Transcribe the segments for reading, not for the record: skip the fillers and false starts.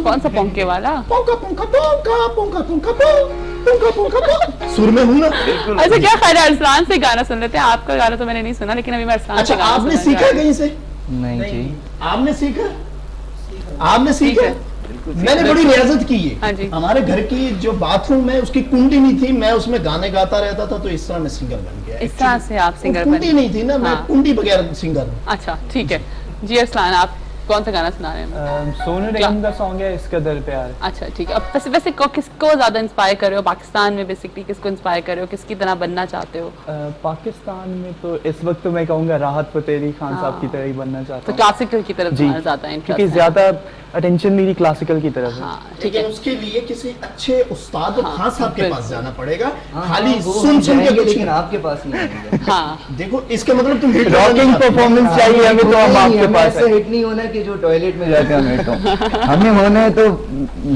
कौन सा पोंके वाला? पोंका पोंका पोंका पोंका पोंका पोंका पोंका पोंका सुर में हूँ ना। अच्छा क्या ख्याल है, अरसलान से गाना सुन लेते हैं। आपका गाना तो मैंने नहीं सुना, लेकिन अभी मैं अरसलान अच्छा से गाना आपने सुनना सीखा चाह रही कहीं से? नहीं जी। आपने सीखा? आपने सीखा? मैंने बड़ी रियाजत की हाँ है। जी। हमारे घर की जो बाथरूम है उसकी कुंडी नहीं थी, मैं उसमें गाने गाता रहता था, तो इस तरह मैं सिंगर बन गया। इस तरह से आप सिंगर कुंडी नहीं थी ना, मैं हाँ। कुंडी बगैर सिंगर हूँ। अच्छा ठीक है जी। अरसलान आप कौन सा गाना सुना रहे हैं? सोनू निगम का सॉन्ग है इस कदर प्यार। अच्छा ठीक है। अब वैसे किसको ज्यादा इंस्पायर कर रहे हो पाकिस्तान में? बेसिकली किसको इंस्पायर कर रहे हो, किसकी तरह बनना चाहते हो? पाकिस्तान में तो इस वक्त तो मैं कहूँगा राहत फतेह खान साहब की तरह ही बनना चाहता तो हूँ। क्लासिकल की तरफ जी, ज्यादा इंटरेस्ट क्योंकि ज्यादा अटेंशन मेरी क्लासिकल की तरफ है। हाँ ठीक लेकिन है। उसके लिए किसी अच्छे उस्ताद और हाँ, खान साहब के बिल्कुल। पास जाना पड़ेगा। हाँ, खाली हाँ, वो सुन सुन के जाएंगे, कुछ लेकिन नहीं। आपके पास नहीं आएंगे। हाँ देखो इसके मतलब तुम हिट रॉकिंग परफॉर्मेंस चाहिए हमें, तो हम आपके पास ऐसा हिट नहीं होना कि जो टॉयलेट में जाके हम हिट हो। हमें होना है तो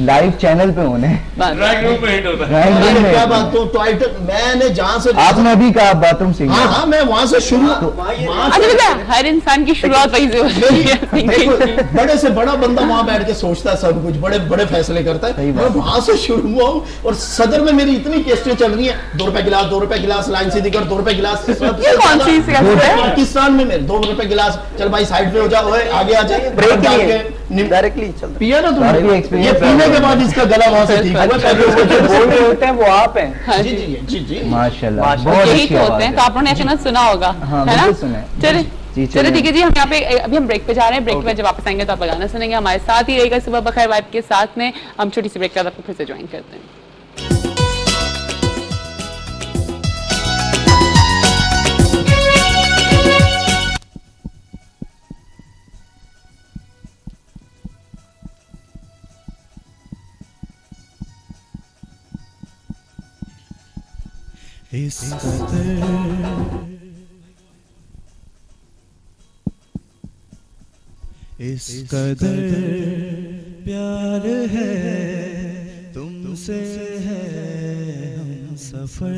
लाइव चैनल पे होना है। ड्राइंग रूम में हिट होता है। Right अरे में। क्या बात, तो टॉयलेट मैंने जहाँ से आपने अभी कहा बाथरूम सिंगर। हाँ हाँ मैं वहाँ से शुरू वहाँ अच्छा से बेटा, हर इंसान की शुरुआत वहीं से होती है देखो singing। बड़े से बड़ा बंदा वहाँ बैठ के सोचता है, सब कुछ बड़े बड़े फैसले करता है। सही मैं बात। वहाँ से शुरू हुआ हूँ और सदर में मेरी इतनी केस्टें चल रही है, 2 रुपए गिलास 2 रुपए गिलास, लाइन सीधी कर 2 रुपए गिलास। ये कौन सी सियासत है? पाकिस्तान में मेरे 2 रुपए गिलास, चल भाई साइड पे हो जाओ, ओए, आगे आ जाए। ब्रेक डाल नहीं है, के डायरेक्टली चल। पिया ना काफी तुमने, experience ये पीने के बाद इसका गला वहाँ से ठीक हुआ। पहले वो जो बोल रहे होते हैं वो आप हैं। हाँ जी जी। जी जी जी माशाल्लाह बहुत यही अच्छी तो होते आवाज हैं, है। तो आपने यकीनन सुना होगा, हाँ, है ना? बिल्कुल सुना है। चले जी, चले चलिए। ठीक है जी। हम यहाँ पे अभी हम ब्रेक पे जा रहे हैं। ब्रेक पे जब वापस आएंगे तो आप गाना सुनेंगे, हमारे साथ ही रहेगा सुबह बखैर वाइब के साथ में। हम छोटी सी ब्रेक के बाद आपको फिर से ज्वाइन करते हैं। इस कदर प्यार है तुमसे है हम सफर,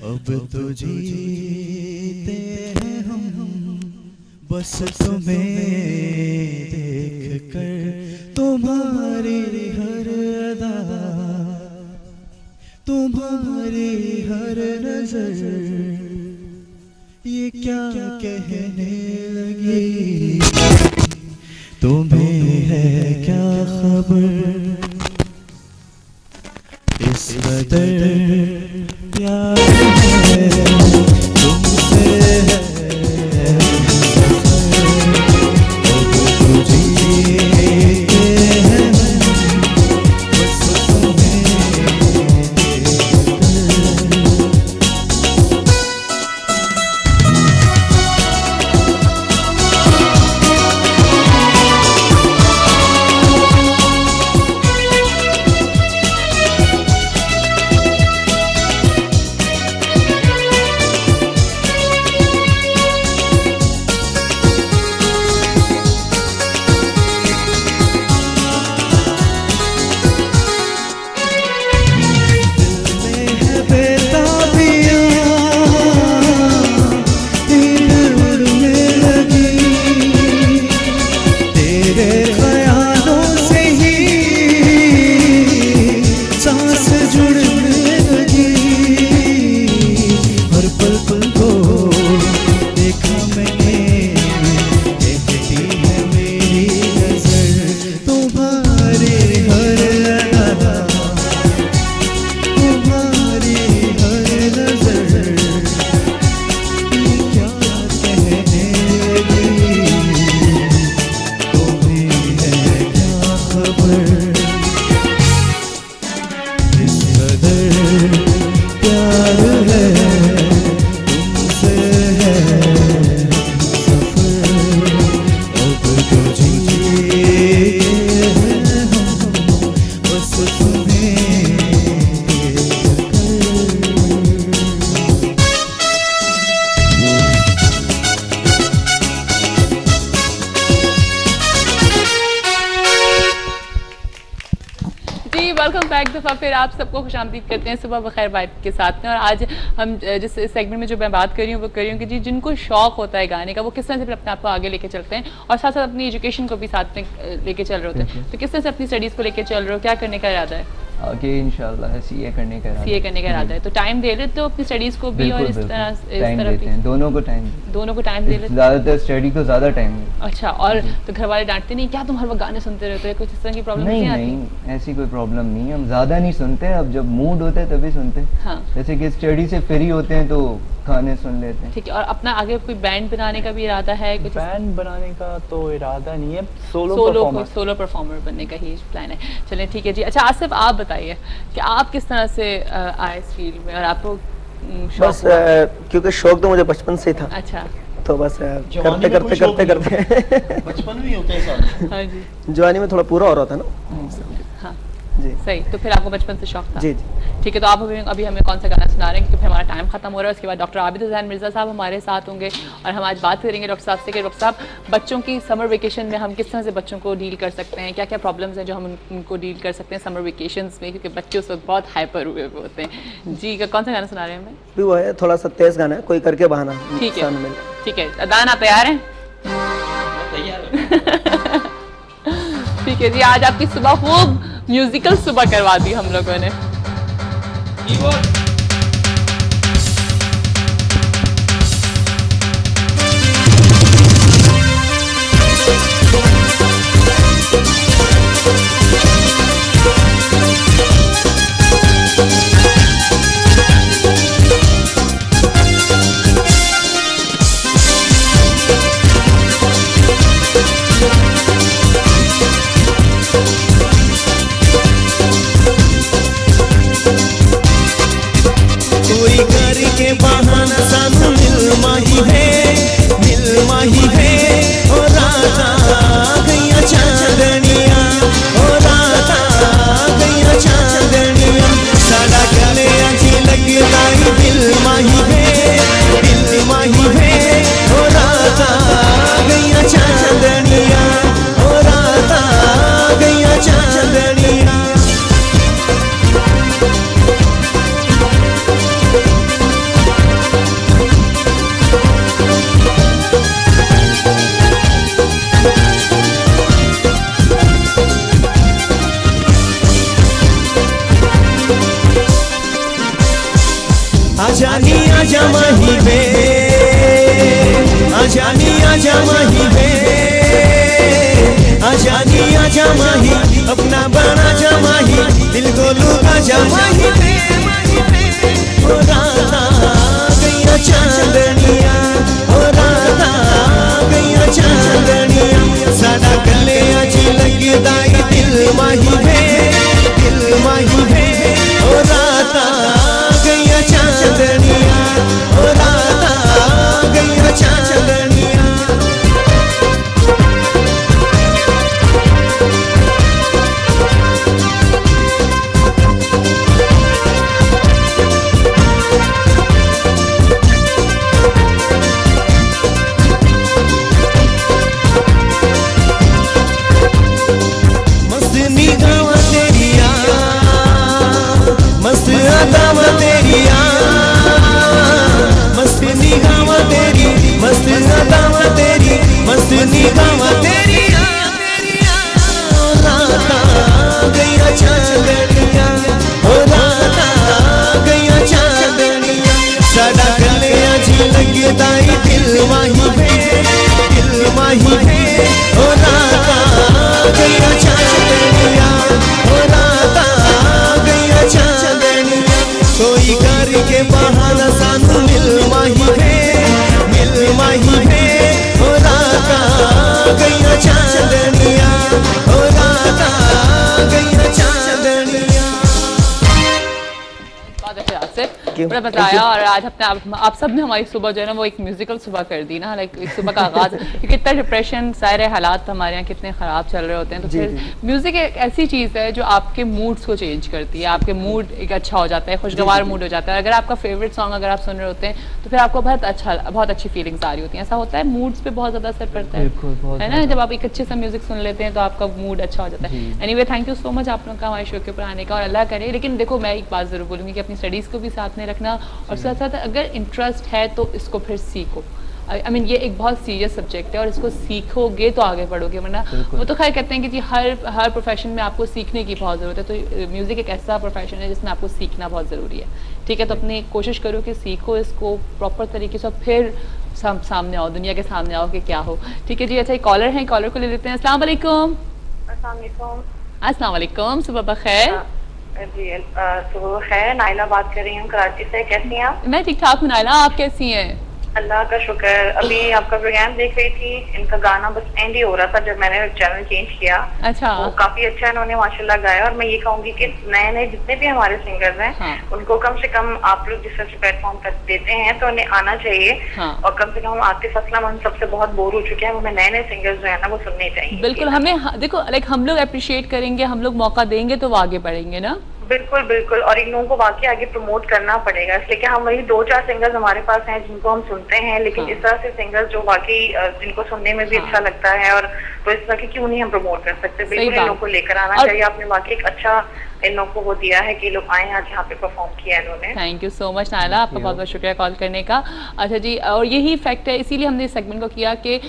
अब तो जीते हैं हम बस तुम्हें देख कर। तुम्हारी हर अदा, तुम्हारी हर नजर, ये क्या कहने लगी, तुम्हें है क्या खबर। इस कदर प्यार है तुमसे है अब तो जीते हैं बस तुम्हें जी वेलकम बैक दफा फिर आप सबको खुशामदीद करते हैं सुबह बखैर वाइब के साथ में। और आज हम जिस सेगमेंट में जो मैं बात कर रही हूँ वो कर रही हूँ कि जी जिनको शौक होता है गाने का वो किस तरह से फिर अपने आप को आगे लेके चलते हैं और साथ साथ अपनी एजुकेशन को भी साथ में लेके चल रहे होते हैं। तो किस तरह से अपनी स्टडीज़ को लेके चल रहे हो, क्या करने का इरादा है? आगे इंशाल्लाह सीए करने का सीए करने का इरादा है, तो टाइम दे लेते हो अपनी स्टडीज़ को भी और इस तरह टाइम देते हैं, दोनों को टाइम दे लेते हो? ज़्यादातर स्टडी को ज़्यादा टाइम देते हैं। अच्छा, और तो घर वाले डांटते नहीं क्या तुम हर वक्त गाने सुनते रहते हो, कुछ इस तरह की प्रॉब्लम नहीं आती? नहीं, ऐसी कोई प्रॉब्लम नहीं है। हम ज़्यादा नहीं सुनते, अब जब मूड होता है तभी सुनते हैं। हाँ जैसे कि स्टडी से फ्री होते हैं तो गाने सुन लेते हैं। ठीक है। और अपना आगे कोई बैंड बनाने का भी इरादा है? कुछ बैंड बनाने का तो इरादा नहीं है, सोलो परफॉर्मर बनने का ही प्लान है। चलें ठीक है जी। अच्छा आसिफ आप बताइए कि आप किस तरह से आए इस फील्ड में और आपको बस क्योंकि शौक तो मुझे बचपन से ही था, अच्छा तो बस जवानी करते में कोई शौक करते करते बचपन में ही होते हैं सारे। हाँ जी जवानी में थोड़ा पूरा हो रहा था ना। हाँ जी सही। तो फिर आपको बचपन से शौक था? जी जी। ठीक है। तो आप अभी हमें कौन सा गाना सुना रहे हैं, क्योंकि फिर हमारा टाइम खत्म हो रहा है। उसके बाद डॉक्टर आबिद हुसैन मिर्ज़ा साहब हमारे साथ होंगे और हम आज बात करेंगे डॉक्टर साहब से कि डॉक्टर साहब बच्चों की समर वेकेशन में हम किस तरह से बच्चों को डील कर सकते हैं, क्या क्या प्रॉब्लम्स हैं जो हम उनको डील कर सकते हैं समर वेकेशंस में, क्योंकि बच्चे उस वक्त बहुत हाइपर हुए होते हैं। जी कौन सा गाना सुना रहे हैं हमें? भी वो है थोड़ा सा तेज गाना है, कोई करके बहाना। ठीक है सान में। ठीक है। अदान आप तैयार हैं? ठीक है जी। आज आपकी सुबह खूब म्यूजिकल सुबह करवा दी हम लोगों ने। कोई करके बहाना सानू मिलमा ही है ओ राता गैया चांदनिया, ओ राता गैया चांदनिया, साडा गले अजी लगदा ही दिल माही है ओ राता गैया चांदनिया, ओ राता गैया चांदनिया। आजानी आजा माही वे, आजानी आजा माही वे, आजानी आजा माही, अपना बना जा माही, दिल को लुका जा माही वे। ओ राता गैया चांदनिया, ओ राता गैया चांदनिया, साडा गले अजी लगदा ही दिल माही वे, ओ राता गैया चांदनिया, ओ राता गैया चांदनिया। मस्त निगाह तेरिया, मस्त अदाव तेरिया, मस्त निगाह तेरी, मस्त अदाव तेरी, मस्त निगाह तेरिया, ओ राता गैया चांदनिया, ओ राता गैया चांदनिया, साडा गले अजी लगदा ही दिल माही है ओ राता गैया चांदनिया, ओ राता गैया चांदनिया, कोई करके बहाना सानू मिलमा ही है ओ राता गैया चांदनिया, ओ राता गैया चांदनिया। बहुत अच्छे आसिफ। you. बड़ा मजा आया और आज अपने आप सब ने हमारी सुबह जो है ना वो एक म्यूजिकल सुबह कर दी ना, लाइक एक सुबह का आगाज क्योंकि इतना डिप्रेशन, सारे हालात हमारे यहाँ कितने ख़राब चल रहे होते हैं, तो फिर म्यूज़िक एक ऐसी चीज़ है जो आपके मूड्स को चेंज करती है, आपके मूड एक अच्छा हो जाता है, खुशगवार मूड हो जाता है। अगर आपका फेवरेट सॉन्ग अगर आप सुन रहे होते हैं तो फिर आपको बहुत अच्छी फीलिंग्स आ रही होती हैं। ऐसा होता है, मूड्स पे बहुत ज़्यादा असर पड़ता है ना, जब आप एक अच्छे सा म्यूजिक सुन लेते हैं तो आपका मूड अच्छा हो जाता है। Anyway thank you so much आप लोगों का हमारे शो के ऊपर आने का, और अल्लाह करे। लेकिन देखो मैं एक बात ज़रूर बोलूँगी कि अपनी स्टडीज़ को भी साथ में रखना, और साथ साथ अगर इंटरेस्ट है तो इसको फिर सीखो। आई मीन ये एक बहुत सीरियस सब्जेक्ट है और इसको सीखोगे तो आगे बढ़ोगे, वरना वो तो खैर कहते हैं कि जी हर प्रोफेशन में आपको सीखने की बहुत ज़रूरत है, तो म्यूज़िक एक ऐसा प्रोफेशन है जिसमें आपको सीखना बहुत ज़रूरी है। ठीक है, तो अपनी कोशिश करो कि सीखो इसको प्रॉपर तरीके से, फिर सामने आओ, दुनिया के सामने आओ कि क्या हो। ठीक है जी, अच्छा एक कॉलर है, कॉलर को ले लेते हैं। अस्सलाम वालेकुम। अस्सलाम वालेकुम, सुबह बखैर। जी सुबह खैर, नाइला बात कर रही हूँ कराची से। कैसी हैं आप? मैं ठीक ठाक हूँ नाइला, आप कैसी हैं? अल्लाह का शुक्र। अभी आपका प्रोग्राम देख रही थी, इनका गाना बस एंड ही हो रहा था जब मैंने चैनल चेंज किया। अच्छा, वो काफी अच्छा इन्होंने माशाल्लाह गाया, और मैं ये कहूंगी कि नए नए जितने भी हमारे सिंगर्स हैं, हाँ। उनको कम से कम आप लोग जिस तरह से प्लेटफॉर्म पर देते हैं तो उन्हें आना चाहिए। हाँ। और कम से कम आतिफ असलम हम सबसे बहुत बोर हो चुके हैं, हमें नए नए सिंगर्स जो है ना वो सुनने चाहिए। बिल्कुल, हमें देखो लाइक हम लोग अप्रिशिएट करेंगे, हम लोग मौका देंगे तो वो आगे बढ़ेंगे ना। बिल्कुल बिल्कुल, और इन लोगों को वाकई आगे प्रमोट करना पड़ेगा, इसलिए कि हम वही 2-4 सिंगर्स हमारे पास हैं जिनको हम सुनते हैं, लेकिन हाँ। इस तरह से सिंगर्स जो वाकई जिनको सुनने में भी अच्छा लगता है, और तो इस तरह की क्यों नहीं हम प्रमोट कर सकते। बिल्कुल इन लोगों को लेकर आना चाहिए। आपने वाकई एक अच्छा इन लोगों को वो दिया है कि लोग आए आज यहाँ पे परफॉर्म किया इन्होंने। Thank you so much Naila, आपका बहुत बहुत शुक्रिया कॉल करने का। अच्छा जी, और यही फैक्ट है, इसीलिए हमने इस सेगमेंट को किया कि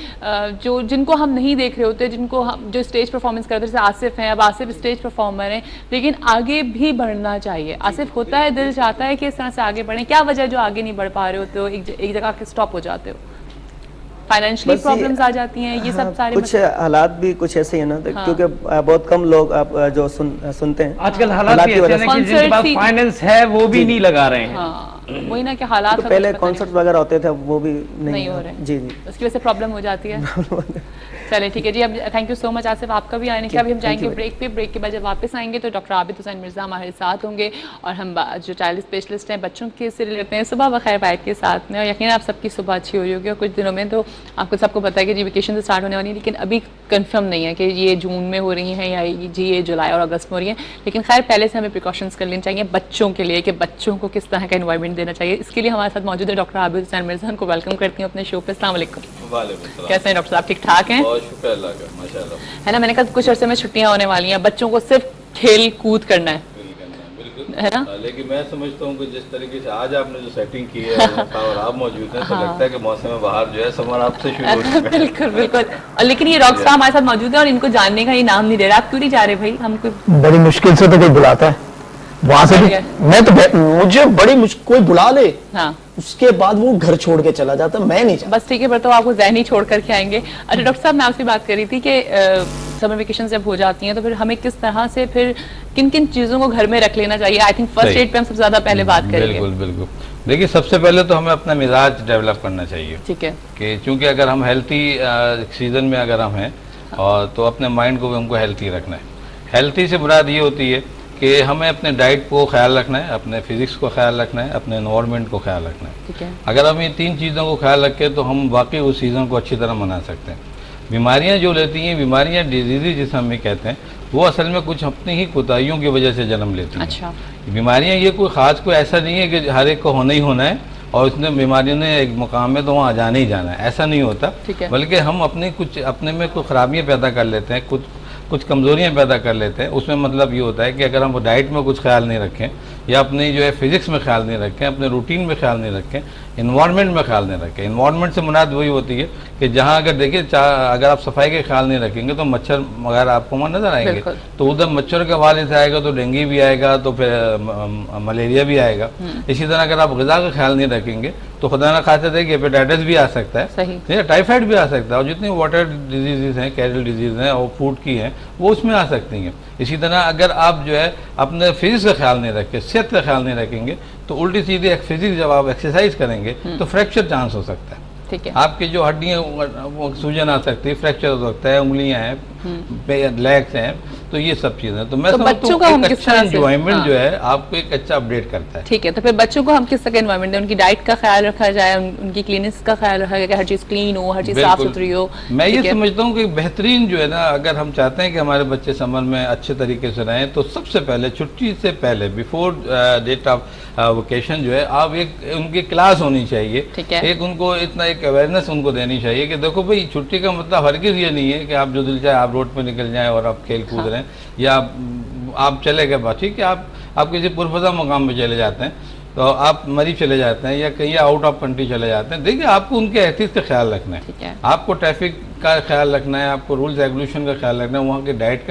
जो जिनको हम नहीं देख रहे होते, जिनको हम जो स्टेज परफॉर्मेंस करते हैं, जैसे आसिफ हैं, अब आसिफ स्टेज परफॉर्मर हैं, लेकिन आगे भी बढ़ना चाहिए। आसिफ होता है, दिल चाहता है कि इस तरह से आगे बढ़ें, क्या वजह जो आगे नहीं बढ़ पा रहे होते हो, एक जगह के स्टॉप हो जाते हो, फाइनेंशियली प्रॉब्लम्स आ जाती हैं, ये सब सारे कुछ हालात भी कुछ ऐसे ही है ना, हाँ। क्योंकि बहुत कम लोग आप जो सुनते हैं आजकल हालात भी की वजह ऐसे हैं कि Concert जिनके पास सी- फाइनेंस है वो भी नहीं लगा रहे हैं। हाँ, वही ना कि हालात तो का पहले कुछ पता कॉन्सर्ट वगैरह होते थे, वो भी नहीं हो रहे। जी जी। उसकी वजह से प्रॉब्लम हो जाती है। चलिए ठीक है जी, अब thank you so much Asif आपका भी आने का। अभी हम जाएंगे ब्रेक पे, ब्रेक के बाद जब वापस आएंगे तो डॉक्टर आबिद हुसैन मिर्ज़ा हमारे साथ होंगे, और हम जो चाइल्ड स्पेशलिस्ट हैं बच्चों के से लेते हैं सुबह बखैर बाइट के साथ में। और यकीन आप सबकी सुबह अच्छी हो रही होगी, और कुछ दिनों में तो आपको सबको पता है कि जी वेकेशन स्टार्ट होने वाली है, लेकिन अभी कंफर्म नहीं है कि ये जून में हो रही हैं या जी ये जुलाई और अगस्त में हो रही हैं। लेकिन खैर पहले से हमें प्रिकॉशंस कर लेनी चाहिए बच्चों के लिए, कि बच्चों को किस तरह का एनवायरनमेंट देना चाहिए। इसके लिए हमारे साथ मौजूद है डॉक्टर आबिद हुसैन मिर्ज़ा, उनको वेलकम करती हूँ अपने शो पे। अस्सलाम वालेकुम। कैसे हैं डॉक्टर साहब, ठीक ठाक हैं? बहुत शुक्र अल्लाह का, माशाल्लाह। है ना, मैंने कहा कुछ अर्से में छुट्टियां होने वाली हैं, बच्चों को सिर्फ खेल कूद करना है, है ना। लेकिन मैं समझता हूँ कि जिस तरीके से आज आपने जो सेटिंग की है और आप मौजूद हैं, तो लगता है कि मौसम बहार जो है समर आपसे शुरू हो चुका है। बिल्कुल बिल्कुल। और लेकिन ये रॉक स्टार हमारे साथ मौजूद है और इनको जानने का ये नाम नहीं दे रहा। आप क्यों नहीं जा रहे भाई? हम कोई बड़ी मुश्किल से तो कोई बुलाता है वहां से भी, मैं तो मुझे बड़ी मुश्किल कोई बुला ले, हाँ उसके बाद वो घर छोड़ के चला जाता, मैं नहीं चाहता। बस ठीक है, पर तो आपको ज़हनी छोड़ करके आएंगे। अच्छा डॉक्टर साहब, मैं आपसे बात कर रही थी कि समर वेकेशन जब हो जाती हैं तो फिर हमें किस तरह से फिर किन किन चीज़ों को घर में रख लेना चाहिए? आई थिंक फर्स्ट एड पे हम सबसे ज़्यादा पहले बात करेंगे। बिल्कुल बिल्कुल। देखिए, सबसे पहले तो हमें अपना मिजाज डेवलप करना चाहिए, ठीक है, कि चूंकि अगर हम हेल्थी सीजन में अगर हम हैं, और तो अपने माइंड को भी हमको हेल्थी रखना है। हेल्थी से मुराद ये होती है कि हमें अपने डाइट को ख्याल रखना है, अपने फिजिक्स को ख्याल रखना है, अपने एनवायरनमेंट को ख्याल रखना है। ठीक है, अगर हम ये 3 चीज़ों को ख्याल रखें तो हम वाकई उस सीज़न को अच्छी तरह मना सकते हैं। बीमारियां जो लेती हैं, बीमारियां डिजीज़ जिसे हम कहते हैं, वो असल में कुछ अपनी ही कोताहियों की वजह से जन्म लेती हैं। अच्छा, बीमारियां ये कोई ख़ास कोई ऐसा नहीं है कि हर एक को होना ही होना है और उसने बीमारियों ने एक मुकाम में तो वहाँ जाना ही जाना है, ऐसा नहीं होता। ठीक है। बल्कि हम अपने में कुछ खराबियाँ पैदा कर लेते हैं, कुछ कमज़ोरियाँ पैदा कर लेते हैं। उसमें मतलब ये होता है कि अगर हम डाइट में कुछ ख्याल नहीं रखें, या अपनी जो है फिजिक्स में ख्याल नहीं रखें, अपने रूटीन में ख्याल नहीं रखें, इन्वायरमेंट में ख्याल नहीं रखें। इन्वायरमेंट से मुराद वही होती है कि जहाँ अगर देखिए अगर आप सफाई का ख्याल नहीं रखेंगे तो मच्छर वगैरह आपको वहाँ नजर आएंगे, तो उधर मच्छर के हवाले से आएगा तो डेंगू भी आएगा, तो फिर मलेरिया भी आएगा। इसी तरह अगर आप ग़िज़ा का ख्याल नहीं रखेंगे तो खुदा ना खाते थे कि हेपेटाइटिस भी आ सकता है, सही, टाइफाइड भी आ सकता है, और जितनी वाटर डिजीज़ हैं, कैरल डिजीज़ हैं और फूड की हैं, वो उसमें आ सकती हैं। इसी तरह अगर आप जो है अपने फिजिक्स का ख्याल नहीं रखें, सेहत का ख्याल नहीं रखेंगे, तो उल्टी सीधी फिजिक्स जब आप एक्सरसाइज करेंगे तो फ्रैक्चर चांस हो सकता है। ठीक है, आपकी जो हड्डियाँ वो सूजन आ सकती है, फ्रैक्चर हो सकता है, उंगलियां हैं, लेग्स हैं, तो ये सब चीजें, तो मैं तो समझता बच्चों हूँ का हम एक किस अच्छा तरह से- एंजॉयमेंट हाँ। जो है आपको एक अच्छा अपडेट करता है। ठीक है, तो फिर बच्चों को हम किस तरह का एनवायरमेंट दें, उनकी डाइट का ख्याल रखा जाए, उनकी क्लीनिनेस का ख्याल रखा जाए कि हर चीज़ क्लीन हो, हर चीज़ साफ बिल्कुल। सुथरी हो। मैं ये ठीक है? समझता हूँ कि बेहतरीन जो है ना, अगर हम चाहते हैं कि हमारे बच्चे समर में अच्छे तरीके से रहें, तो सबसे पहले छुट्टी से पहले बिफोर डेट ऑफ वेकेशन जो है आप एक उनकी क्लास होनी चाहिए। ठीक है। एक उनको इतना एक अवेयरनेस उनको देनी चाहिए कि देखो भाई छुट्टी का मतलब हरगिज़ ये नहीं है कि आप जो दिल चाहे आप रोड पे निकल जाएं और आप खेल कूद रहे हैं, या आप चले गए बात, ठीक है, आप किसी पुरफजा मकाम पे चले जाते हैं, तो आप मरी चले जाते हैं या कहीं आउट ऑफ कंट्री चले जाते हैं, देखिए आपको उनके एथिक्स का ख्याल रखना ठीक है, है। आपको ट्रैफिक का ख्याल रखना है, आपको रूल्स रेगुलेशन का ख्याल रखना है, वहाँ के डाइट का